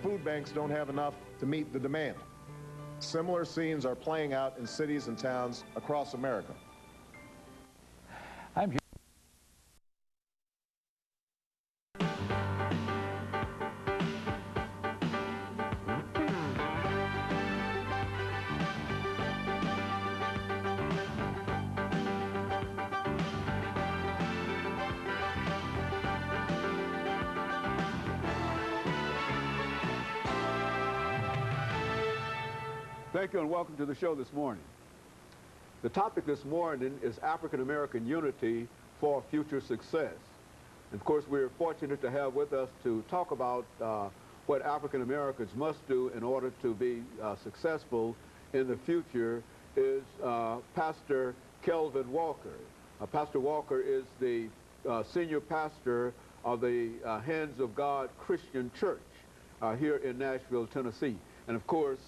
food banks don't have enough to meet the demand. Similar scenes are playing out in cities and towns across America. I'm here. Thank you and welcome to the show this morning. The topic this morning is African American unity for future success. And of course, we're fortunate to have with us to talk about what African Americans must do in order to be successful in the future is Pastor KWalker. Pastor Walker is the senior pastor of the Hands of God Christian Church here in Nashville, Tennessee. And of course,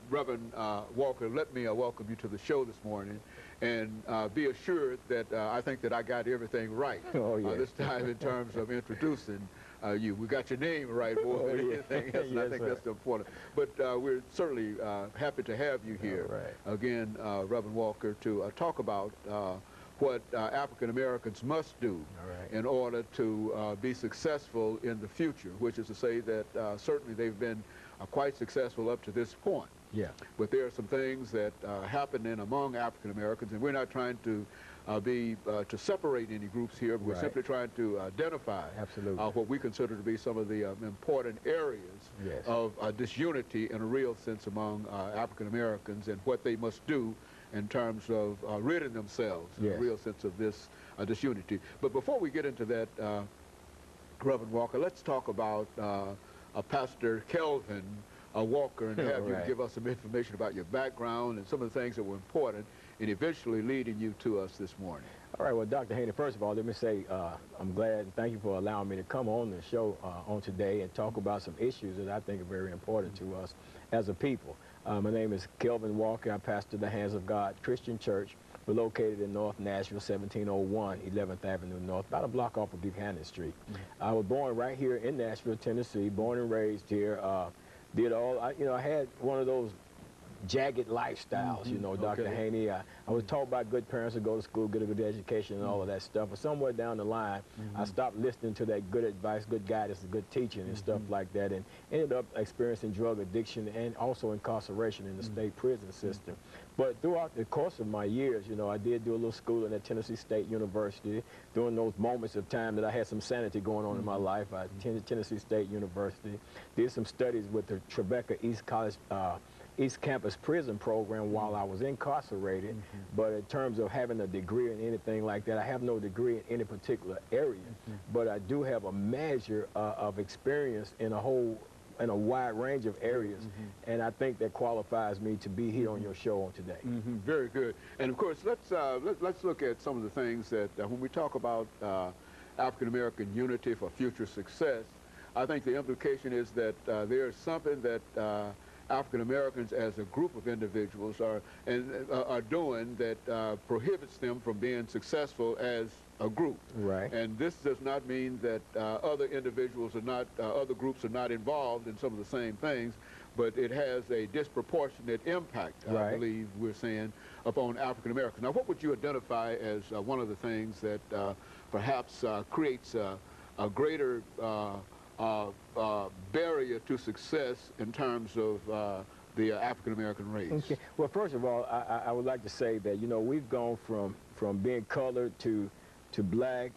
Reverend Walker, let me welcome you to the show this morning, and be assured that I think that I got everything right this time in terms of introducing you. We got your name right more than anything else, and yes, I think that's important. But we're certainly happy to have you here again, Reverend Walker, to talk about what African Americans must do in order to be successful in the future, which is to say that certainly they've been quite successful up to this point. Yeah. But there are some things that happen in among African Americans, and we're not trying to to separate any groups here. We're simply trying to identify what we consider to be some of the important areas of disunity in a real sense among African Americans, and what they must do in terms of ridding themselves in a real sense of this disunity. But before we get into that, Reverend Walker, let's talk about Pastor Kelvin Walker, and have you give us some information about your background and some of the things that were important in eventually leading you to us this morning. All right, well, Dr. Haney, first of all, let me say I'm glad and thank you for allowing me to come on the show on today and talk about some issues that I think are very important to us as a people. My name is Kelvin Walker. I pastor the Hands of God Christian Church. We're located in North Nashville, 1701 11th Avenue North, about a block off of Buchanan Street. I was born right here in Nashville, Tennessee, born and raised here. Did all, I had one of those jagged lifestyles, you know, Dr. Haney. I was taught by good parents to go to school, get a good education and all of that stuff. But somewhere down the line, I stopped listening to that good advice, good guidance, good teaching and stuff like that, and ended up experiencing drug addiction and also incarceration in the state prison system. But throughout the course of my years, you know, I did do a little schooling at Tennessee State University. During those moments of time that I had some sanity going on in my life, I attended Tennessee State University, did some studies with the Tribeca East College East Campus prison program while I was incarcerated, but in terms of having a degree in anything like that, I have no degree in any particular area, but I do have a measure of experience in a wide range of areas, and I think that qualifies me to be here on your show on today. Very good. And of course, let's look at some of the things that when we talk about African American unity for future success, I think the implication is that there's something that African Americans as a group of individuals are doing that prohibits them from being successful as a group. And this does not mean that other individuals are not, other groups are not involved in some of the same things, but it has a disproportionate impact, I believe we're saying, upon African Americans. Now, what would you identify as one of the things that perhaps creates a greater barrier to success in terms of the African-American race? Well, first of all, I would like to say that, you know, we've gone from being colored to black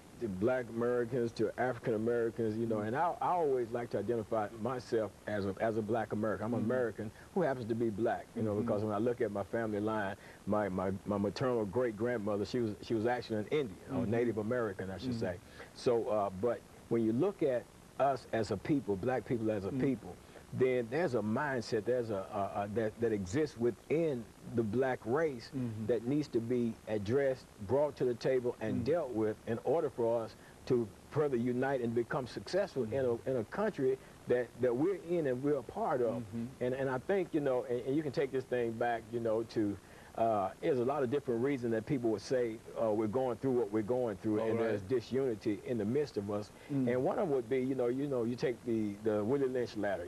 Americans to African Americans, you know, and I always like to identify myself as a black American. I'm an American who happens to be black, you know, because when I look at my family line, my maternal great-grandmother, she was actually an Indian, or Native American, I should say. So, but when you look at us as a people, black people as a people, then there's a mindset, that exists within the black race that needs to be addressed, brought to the table, and dealt with in order for us to further unite and become successful in a country that we're in and we're a part of. And I think, you know, and you can take this thing back, you know, to there's a lot of different reasons that people would say we're going through what we're going through, and there's disunity in the midst of us. And one of them would be, you take the Willie Lynch letter.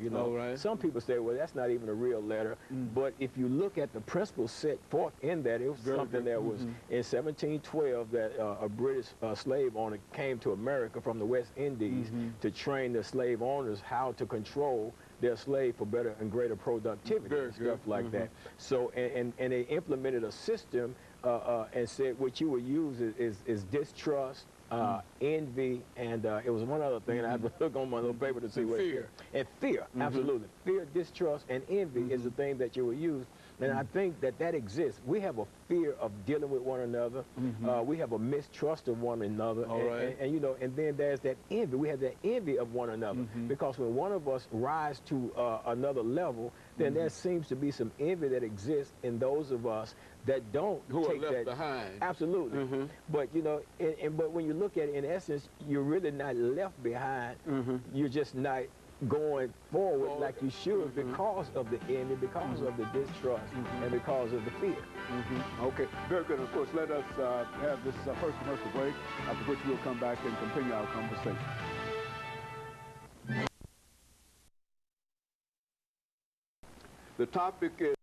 Some people say, well, that's not even a real letter. But if you look at the principles set forth in that, it was something that was in 1712 that a British slave owner came to America from the West Indies to train the slave owners how to control their slave for better and greater productivity and stuff like that. So, and they implemented a system and said what you would use is distrust, envy, and it was one other thing, and I have to look on my little paper to see what fear. And fear, absolutely. Fear, distrust, and envy is the thing that you would use. And I think that exists. We have a fear of dealing with one another. We have a mistrust of one another. And then there's that envy. We have that envy of one another. Because when one of us rise to another level, then there seems to be some envy that exists in those of us that don't take left that behind. Absolutely. But but when you look at it, in essence, you're really not left behind. You're just not going forward like you should because of the envy, because of the distrust, and because of the fear. Okay, very good. Of course, let us have this first commercial break, after which we'll come back and continue our conversation. The topic is